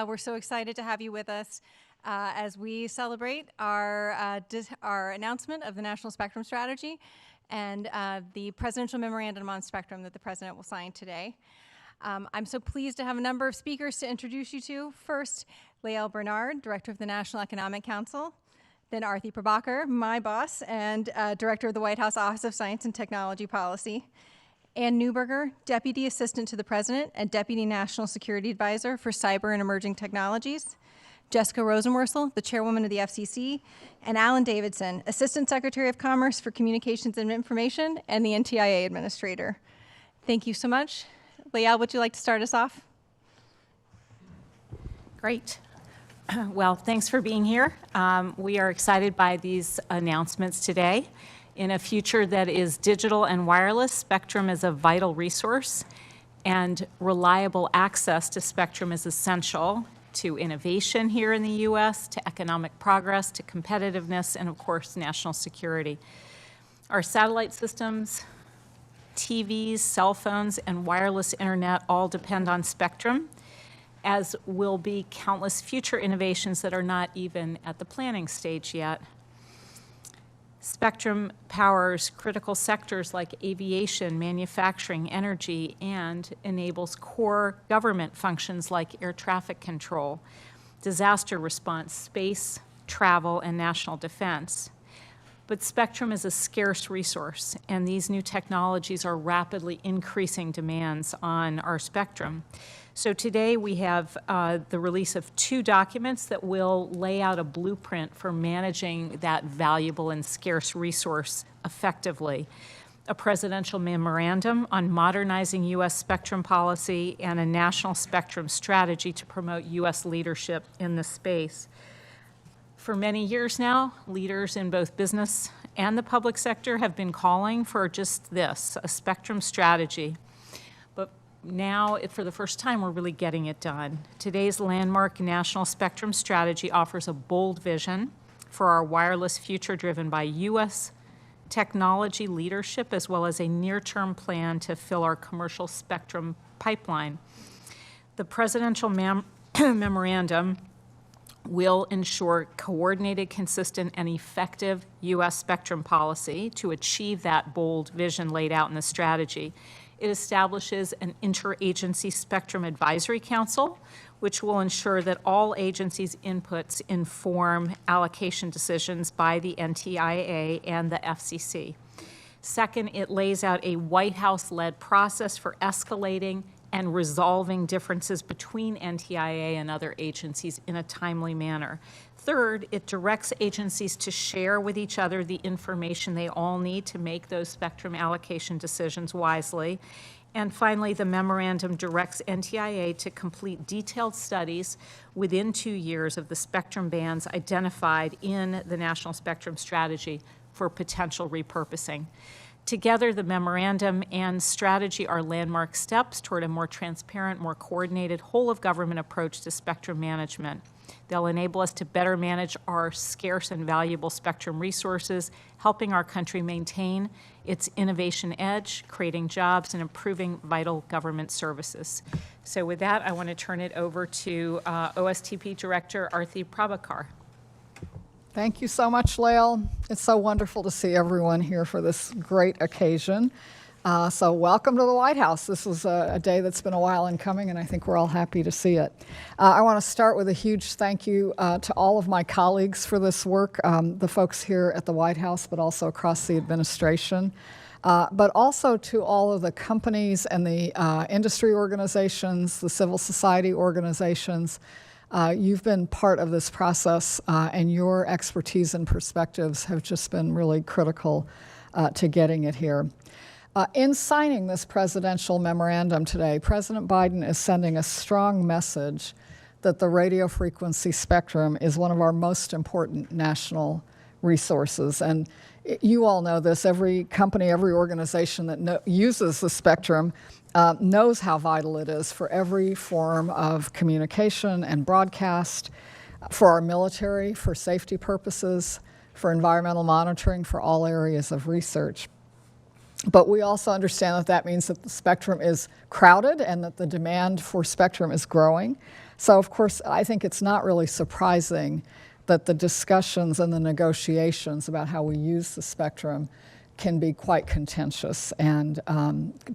We're so excited to have you with us as we celebrate our announcement of the National Spectrum Strategy and the Presidential Memorandum on Spectrum that the President will sign today. I'm so pleased to have a number of speakers to introduce you to. First, Lael Bernard, Director of the National Economic Council. Then Arthi Prabhakar, my boss, and Director of the White House Office of Science and Technology Policy. Ann Neuberger, Deputy Assistant to the President and Deputy National Security Advisor for Cyber and Emerging Technologies. Jessica Rosenworcel, the Chairwoman of the FCC. And Alan Davidson, Assistant Secretary of Commerce for Communications and Information and the NTIA Administrator. Thank you so much. Lael, would you like to start us off? Great. Well, thanks for being here. We are excited by these announcements today. In a future that is digital and wireless, spectrum is a vital resource, and reliable access to spectrum is essential to innovation here in the U.S., to economic progress, to competitiveness, and of course, national security. Our satellite systems, TVs, cell phones, and wireless internet all depend on spectrum, as will be countless future innovations that are not even at the planning stage yet. Spectrum powers critical sectors like aviation, manufacturing, energy, and enables core government functions like air traffic control, disaster response, space, travel, and national defense. But spectrum is a scarce resource, and these new technologies are rapidly increasing demands on our spectrum. So today we have the release of 2 documents that will lay out a blueprint for managing that valuable and scarce resource effectively. A presidential memorandum on modernizing U.S. spectrum policy and a national spectrum strategy to promote U.S. leadership in the space. For many years now, leaders in both business and the public sector have been calling for just this, a spectrum strategy. Now, for the first time, we're really getting it done. Today's landmark national spectrum strategy offers a bold vision for our wireless future driven by U.S. technology leadership, as well as a near-term plan to fill our commercial spectrum pipeline. The presidential memorandum will ensure coordinated, consistent, and effective U.S. spectrum policy to achieve that bold vision laid out in the strategy. It establishes an interagency spectrum advisory council, which will ensure that all agencies' inputs inform allocation decisions by the NTIA and the FCC. Second, it lays out a White House-led process for escalating and resolving differences between NTIA and other agencies in a timely manner. Third, it directs agencies to share with each other the information they all need to make those spectrum allocation decisions wisely. And finally, the memorandum directs NTIA to complete detailed studies within 2 years of the spectrum bands identified in the National Spectrum Strategy for potential repurposing. Together, the memorandum and strategy are landmark steps toward a more transparent, more coordinated, whole-of-government approach to spectrum management. They'll enable us to better manage our scarce and valuable spectrum resources, helping our country maintain its innovation edge, creating jobs, and improving vital government services. So with that, I want to turn it over to OSTP Director Arthi Prabhakar. Thank you so much, Lael. It's so wonderful to see everyone here for this great occasion. So welcome to the White House. This is a day that's been a while in coming, and I think we're all happy to see it. I want to start with a huge thank you to all of my colleagues for this work, the folks here at the White House, but also across the administration, but also to all of the companies and the industry organizations, the civil society organizations. You've been part of this process, and your expertise and perspectives have just been really critical to getting it here. In signing this presidential memorandum today, President Biden is sending a strong message that the radio frequency spectrum is one of our most important national resources. And you all know this. Every company, every organization that uses the spectrum knows how vital it is for every form of communication and broadcast, for our military, for safety purposes, for environmental monitoring, for all areas of research. But we also understand that that means that the spectrum is crowded and that the demand for spectrum is growing. So, of course, I think it's not really surprising that the discussions and the negotiations about how we use the spectrum can be quite contentious and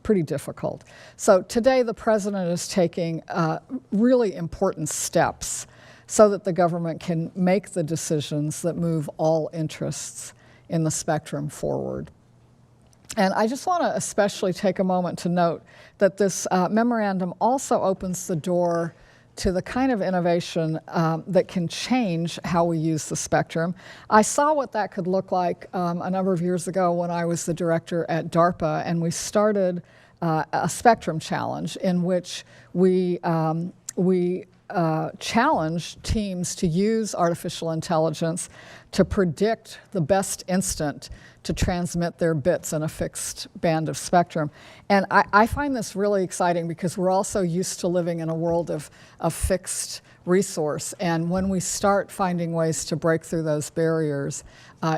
pretty difficult. So today the president is taking really important steps so that the government can make the decisions that move all interests in the spectrum forward. And I just want to especially take a moment to note that this memorandum also opens the door to the kind of innovation that can change how we use the spectrum. I saw what that could look like a number of years ago when I was the director at DARPA, and we started a spectrum challenge in which we challenged teams to use artificial intelligence to predict the best instant to transmit their bits in a fixed band of spectrum. And I find this really exciting because we're also used to living in a world of fixed resource. And when we start finding ways to break through those barriers,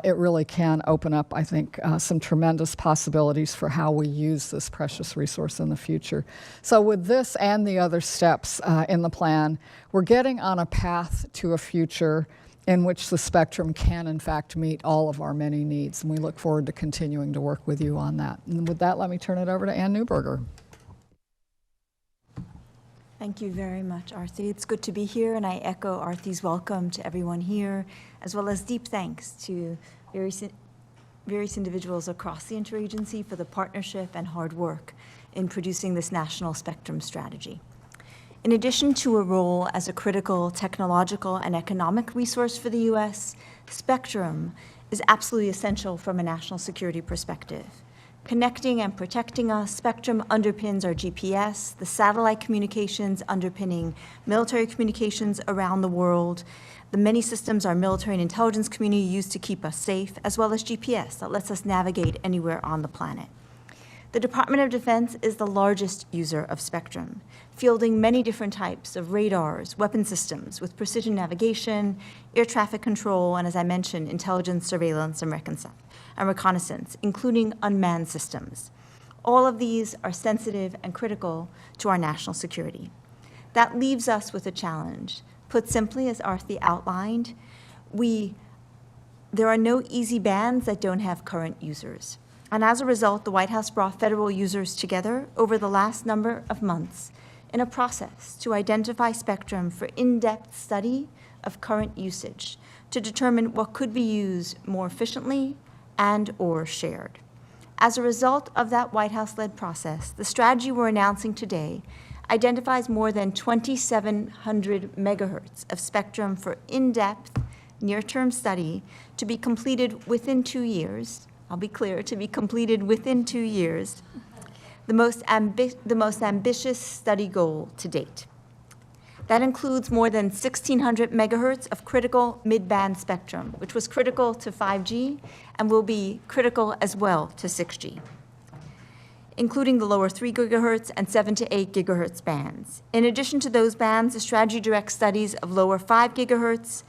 it really can open up, I think, some tremendous possibilities for how we use this precious resource in the future. So with this and the other steps in the plan, we're getting on a path to a future in which the spectrum can, in fact, meet all of our many needs. And we look forward to continuing to work with you on that. And with that, let me turn it over to Ann Neuberger. Thank you very much, Arthi. It's good to be here, and I echo Arthi's welcome to everyone here, as well as deep thanks to various individuals across the interagency for the partnership and hard work in producing this national spectrum strategy. In addition to a role as a critical technological and economic resource for the U.S., spectrum is absolutely essential from a national security perspective. Connecting and protecting us, spectrum underpins our GPS, the satellite communications underpinning military communications around the world, the many systems our military and intelligence community use to keep us safe, as well as GPS that lets us navigate anywhere on the planet. The Department of Defense is the largest user of spectrum, fielding many different types of radars, weapon systems with precision navigation, air traffic control, and as I mentioned, intelligence, surveillance, and reconnaissance, including unmanned systems. All of these are sensitive and critical to our national security. That leaves us with a challenge. Put simply, as Arthi outlined, there are no easy bands that don't have current users. And as a result, the White House brought federal users together over the last number of months in a process to identify spectrum for in-depth study of current usage to determine what could be used more efficiently and/or shared. As a result of that White House-led process, the strategy we're announcing today identifies more than 2,700 megahertz of spectrum for in-depth, near-term study to be completed within 2 years. I'll be clear, to be completed within 2 years, the most ambitious study goal to date. That includes more than 1,600 megahertz of critical mid-band spectrum, which was critical to 5G and will be critical as well to 6G, including the lower 3 gigahertz and 7 to 8 gigahertz bands. In addition to those bands, the strategy directs studies of lower 5 gigahertz,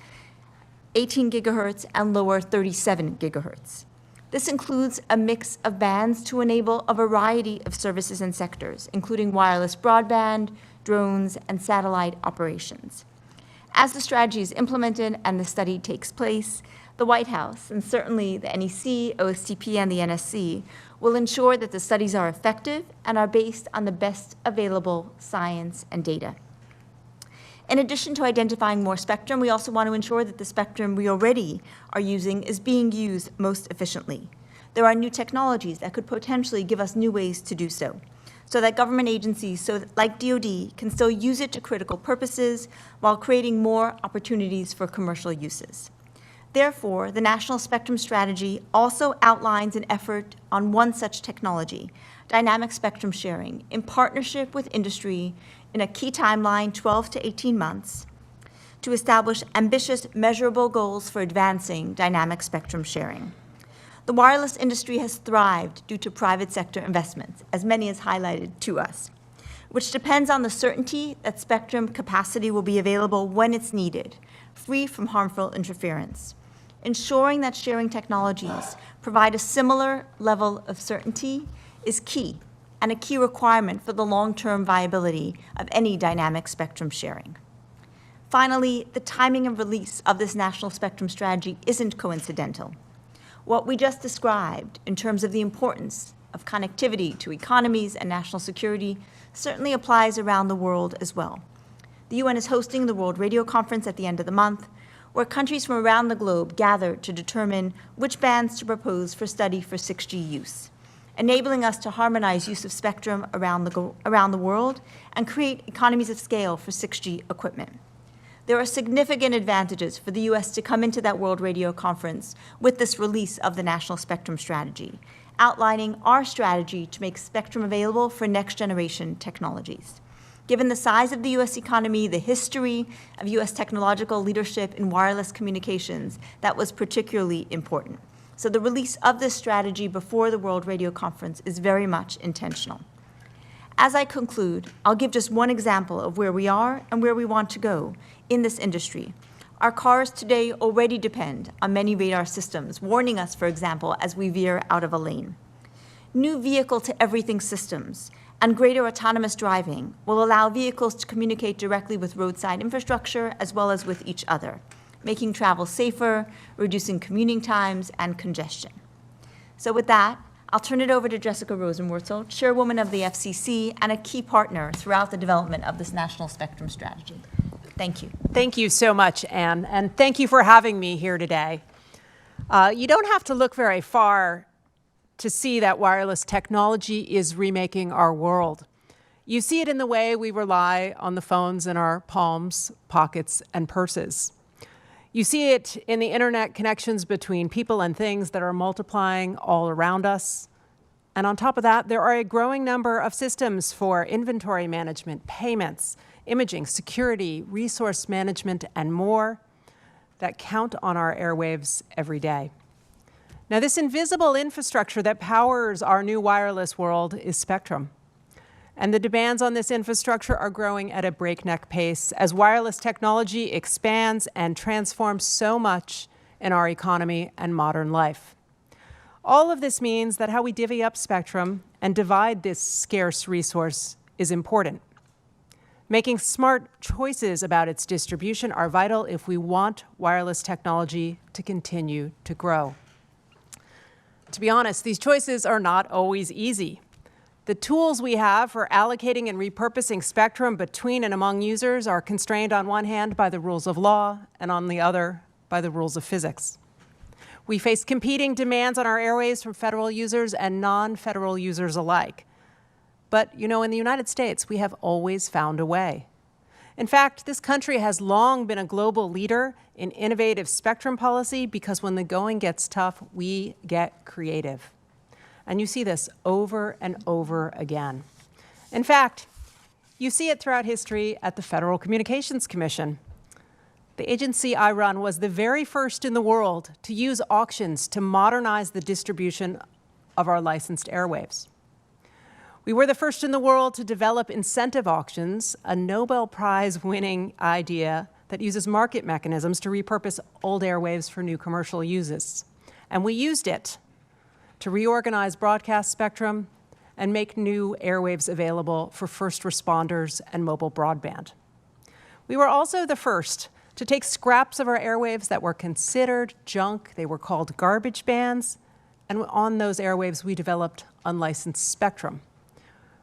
18 gigahertz, and lower 37 gigahertz. This includes a mix of bands to enable a variety of services and sectors, including wireless broadband, drones, and satellite operations. As the strategy is implemented and the study takes place, the White House, and certainly the NEC, OSTP, and the NSC, will ensure that the studies are effective and are based on the best available science and data. In addition to identifying more spectrum, we also want to ensure that the spectrum we already are using is being used most efficiently. There are new technologies that could potentially give us new ways to do so that government agencies, like DoD, can still use it to critical purposes while creating more opportunities for commercial uses. Therefore, the National Spectrum Strategy also outlines an effort on one such technology, dynamic spectrum sharing, in partnership with industry in a key timeline, 12 to 18 months, to establish ambitious, measurable goals for advancing dynamic spectrum sharing. The wireless industry has thrived due to private sector investments, as many as highlighted to us, which depends on the certainty that spectrum capacity will be available when it's needed, free from harmful interference. Ensuring that sharing technologies provide a similar level of certainty is key, and a key requirement for the long-term viability of any dynamic spectrum sharing. Finally, the timing and release of this national spectrum strategy isn't coincidental. What we just described in terms of the importance of connectivity to economies and national security certainly applies around the world as well. The UN is hosting the World Radio Conference at the end of the month, where countries from around the globe gather to determine which bands to propose for study for 6G use, enabling us to harmonize use of spectrum around the world and create economies of scale for 6G equipment. There are significant advantages for the U.S. to come into that World Radio Conference with this release of the National Spectrum Strategy, outlining our strategy to make spectrum available for next-generation technologies. Given the size of the U.S. economy, the history of U.S. technological leadership in wireless communications, that was particularly important. So the release of this strategy before the World Radio Conference is very much intentional. As I conclude, I'll give just one example of where we are and where we want to go in this industry. Our cars today already depend on many radar systems, warning us, for example, as we veer out of a lane. New vehicle-to-everything systems and greater autonomous driving will allow vehicles to communicate directly with roadside infrastructure as well as with each other, making travel safer, reducing commuting times and congestion. So with that, I'll turn it over to Jessica Rosenwurzel, Chairwoman of the FCC and a key partner throughout the development of this National Spectrum Strategy. Thank you. Thank you so much, Anne, and thank you for having me here today. You don't have to look very far to see that wireless technology is remaking our world. You see it in the way we rely on the phones in our palms, pockets, and purses. You see it in the internet connections between people and things that are multiplying all around us. And on top of that, there are a growing number of systems for inventory management, payments, imaging, security, resource management, and more that count on our airwaves every day. Now, this invisible infrastructure that powers our new wireless world is spectrum. And the demands on this infrastructure are growing at a breakneck pace as wireless technology expands and transforms so much in our economy and modern life. All of this means that how we divvy up spectrum and divide this scarce resource is important. Making smart choices about its distribution are vital if we want wireless technology to continue to grow. To be honest, these choices are not always easy. The tools we have for allocating and repurposing spectrum between and among users are constrained on one hand by the rules of law and on the other by the rules of physics. We face competing demands on our airwaves from federal users and non-federal users alike. But, you know, in the United States, we have always found a way. In fact, this country has long been a global leader in innovative spectrum policy because when the going gets tough, we get creative. And you see this over and over again. In fact, you see it throughout history at the Federal Communications Commission. The agency I run was the very first in the world to use auctions to modernize the distribution of our licensed airwaves. We were the first in the world to develop incentive auctions, a Nobel Prize-winning idea that uses market mechanisms to repurpose old airwaves for new commercial uses. And we used it to reorganize broadcast spectrum and make new airwaves available for first responders and mobile broadband. We were also the first to take scraps of our airwaves that were considered junk, they were called garbage bands, and on those airwaves we developed unlicensed spectrum,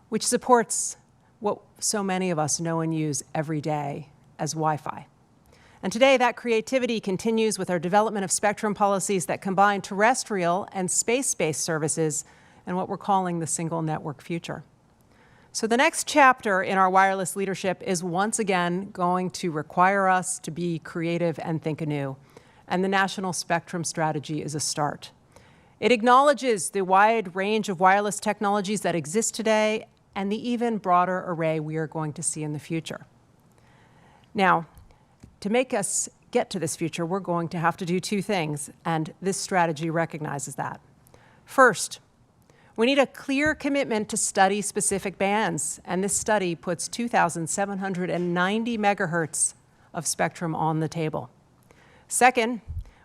which supports what so many of us know and use every day as Wi-Fi. And today, that creativity continues with our development of spectrum policies that combine terrestrial and space-based services and what we're calling the single network future. So the next chapter in our wireless leadership is once again going to require us to be creative and think anew. And the National Spectrum Strategy is a start. It acknowledges the wide range of wireless technologies that exist today and the even broader array we are going to see in the future. Now, to make us get to this future, we're going to have to do two things, and this strategy recognizes that. First, we need a clear commitment to study specific bands, and this study puts 2,790 megahertz of spectrum on the table. Second,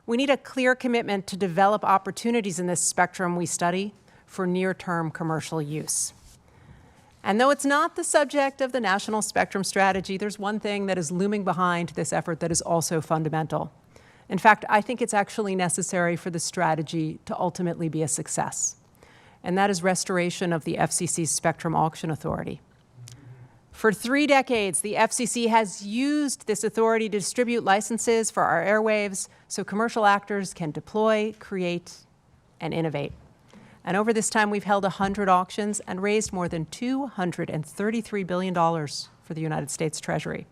we need a clear commitment to develop opportunities in this spectrum we study for near-term commercial use. And though it's not the subject of the National Spectrum Strategy, there's one thing that is looming behind this effort that is also fundamental. In fact, I think it's actually necessary for the strategy to ultimately be a success, and that is restoration of the FCC's Spectrum Auction Authority. For 3 decades, the FCC has used this authority to distribute licenses for our airwaves so commercial actors can deploy, create, and innovate. And over this time, we've held 100 auctions and raised more than $233 billion for the United States Treasury.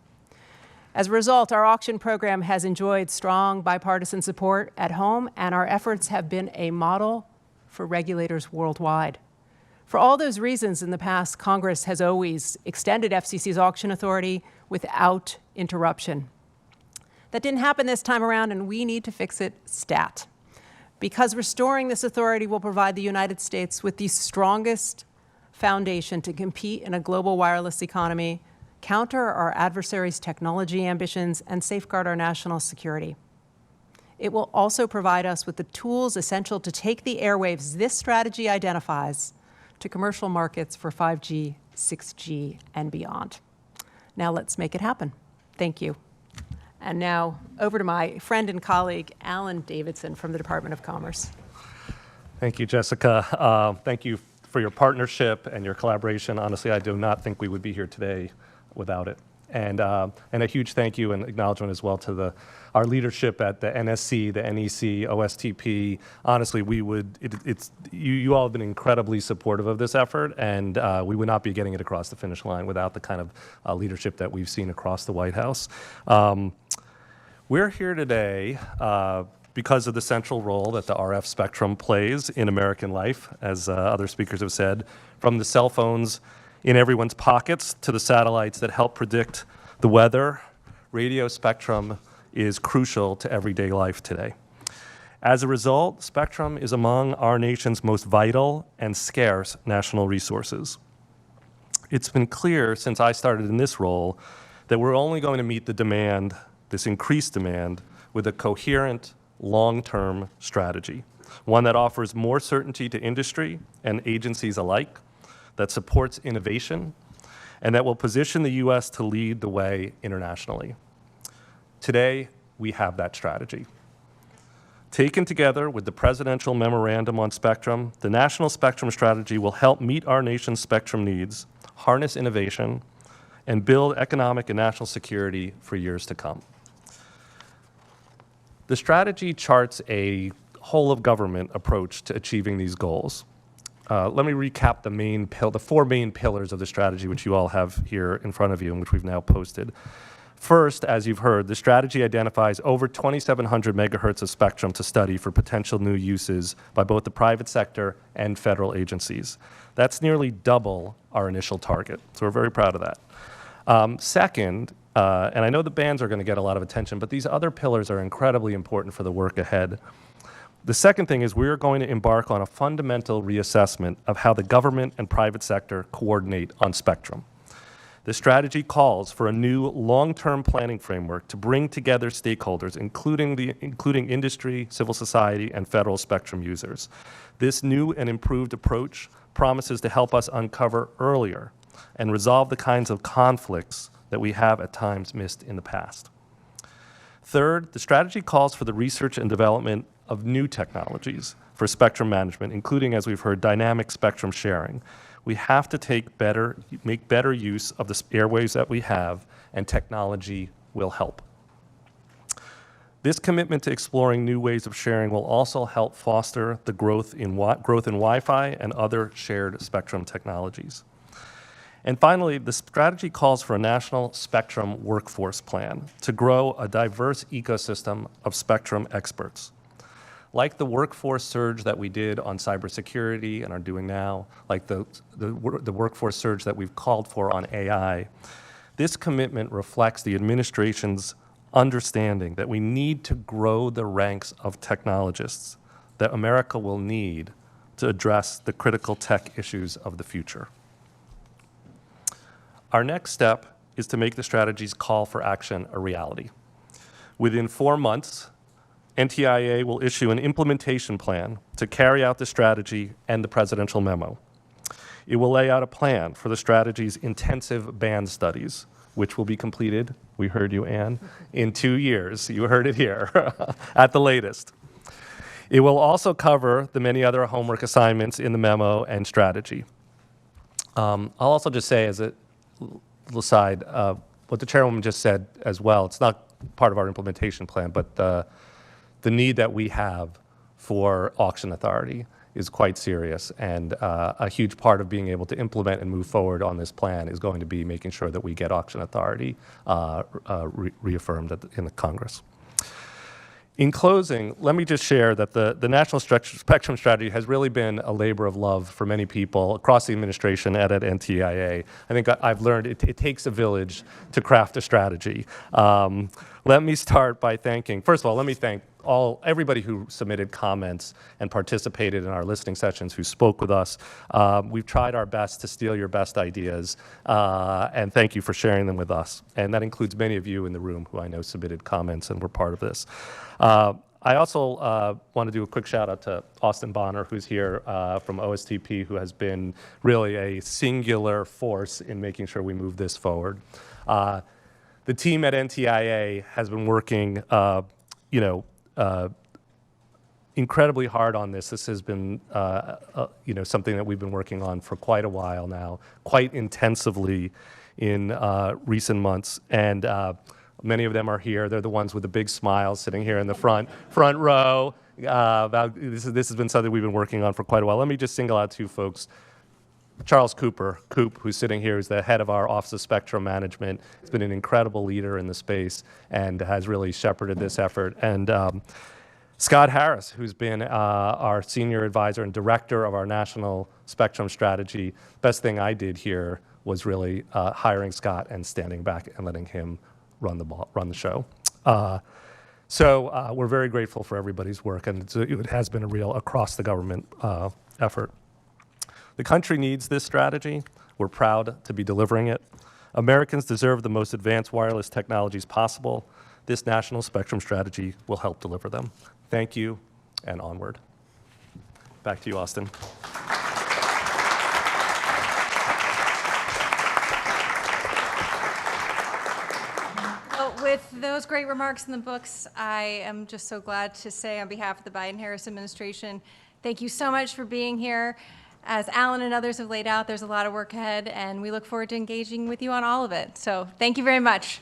As a result, our auction program has enjoyed strong bipartisan support at home, and our efforts have been a model for regulators worldwide. For all those reasons, in the past, Congress has always extended FCC's auction authority without interruption. That didn't happen this time around, and we need to fix it stat. Because restoring this authority will provide the United States with the strongest foundation to compete in a global wireless economy, counter our adversaries' technology ambitions, and safeguard our national security. It will also provide us with the tools essential to take the airwaves this strategy identifies to commercial markets for 5G, 6G, and beyond. Now let's make it happen. Thank you. And now over to my friend and colleague, Alan Davidson from the Department of Commerce. Thank you, Jessica. Thank you for your partnership and your collaboration. Honestly, I do not think we would be here today without it. And a huge thank you and acknowledgement as well to our leadership at the NSC, the NEC, OSTP. Honestly, you all have been incredibly supportive of this effort, and we would not be getting it across the finish line without the kind of leadership that we've seen across the White House. We're here today because of the central role that the RF spectrum plays in American life, as other speakers have said, from the cell phones in everyone's pockets to the satellites that help predict the weather. Radio spectrum is crucial to everyday life today. As a result, spectrum is among our nation's most vital and scarce national resources. It's been clear since I started in this role that we're only going to meet the demand, this increased demand, with a coherent, long-term strategy, one that offers more certainty to industry and agencies alike, that supports innovation, and that will position the U.S. to lead the way internationally. Today, we have that strategy. Taken together with the Presidential Memorandum on Spectrum, the National Spectrum Strategy will help meet our nation's spectrum needs, harness innovation, and build economic and national security for years to come. The strategy charts a whole-of-government approach to achieving these goals. Let me recap the 4 main pillars of the strategy, which you all have here in front of you and which we've now posted. First, as you've heard, the strategy identifies over 2,700 megahertz of spectrum to study for potential new uses by both the private sector and federal agencies. That's nearly double our initial target, so we're very proud of that. Second, and I know the bands are going to get a lot of attention, but these other pillars are incredibly important for the work ahead. The second thing is we're going to embark on a fundamental reassessment of how the government and private sector coordinate on spectrum. The strategy calls for a new long-term planning framework to bring together stakeholders, including industry, civil society, and federal spectrum users. This new and improved approach promises to help us uncover earlier and resolve the kinds of conflicts that we have at times missed in the past. Third, the strategy calls for the research and development of new technologies for spectrum management, including, as we've heard, dynamic spectrum sharing. We have to make better use of the airwaves that we have, and technology will help. This commitment to exploring new ways of sharing will also help foster the growth in Wi-Fi and other shared spectrum technologies. And finally, the strategy calls for a national spectrum workforce plan to grow a diverse ecosystem of spectrum experts. Like the workforce surge that we did on cybersecurity and are doing now, like the workforce surge that we've called for on AI, this commitment reflects the administration's understanding that we need to grow the ranks of technologists that America will need to address the critical tech issues of the future. Our next step is to make the strategy's call for action a reality. Within 4 months, NTIA will issue an implementation plan to carry out the strategy and the presidential memo. It will lay out a plan for the strategy's intensive band studies, which will be completed, we heard you, Anne, in 2 years. You heard it here, at the latest. It will also cover the many other homework assignments in the memo and strategy. I'll also just say as a little aside, what the chairwoman just said as well, it's not part of our implementation plan, but the need that we have for auction authority is quite serious, and a huge part of being able to implement and move forward on this plan is going to be making sure that we get auction authority reaffirmed in the Congress. In closing, let me just share that the National Spectrum Strategy has really been a labor of love for many people across the administration and at NTIA. I think I've learned it takes a village to craft a strategy. Let me start by thanking, first of all, let me thank everybody who submitted comments and participated in our listening sessions, who spoke with us. We've tried our best to steal your best ideas, and thank you for sharing them with us. And that includes many of you in the room who I know submitted comments and were part of this. I also want to do a quick shout out to Austin Bonner, who's here from OSTP, who has been really a singular force in making sure we move this forward. The team at NTIA has been working, incredibly hard on this. This has been, something that we've been working on for quite a while now, quite intensively in recent months. And many of them are here. They're the ones with the big smiles sitting here in the front row. This has been something we've been working on for quite a while. Let me just single out 2 folks. Charles Cooper, who's sitting here, is the head of our Office of Spectrum Management. He's been an incredible leader in the space and has really shepherded this effort. And Scott Harris, who's been our senior advisor and director of our National Spectrum Strategy. Best thing I did here was really hiring Scott and standing back and letting him run the show. So we're very grateful for everybody's work, and it has been a real across-the-government effort. The country needs this strategy. We're proud to be delivering it. Americans deserve the most advanced wireless technologies possible. This National Spectrum Strategy will help deliver them. Thank you, and onward. Back to you, Austin. With those great remarks in the books, I am just so glad to say on behalf of the Biden-Harris administration, thank you so much for being here. As Alan and others have laid out, there's a lot of work ahead, and we look forward to engaging with you on all of it. So thank you very much.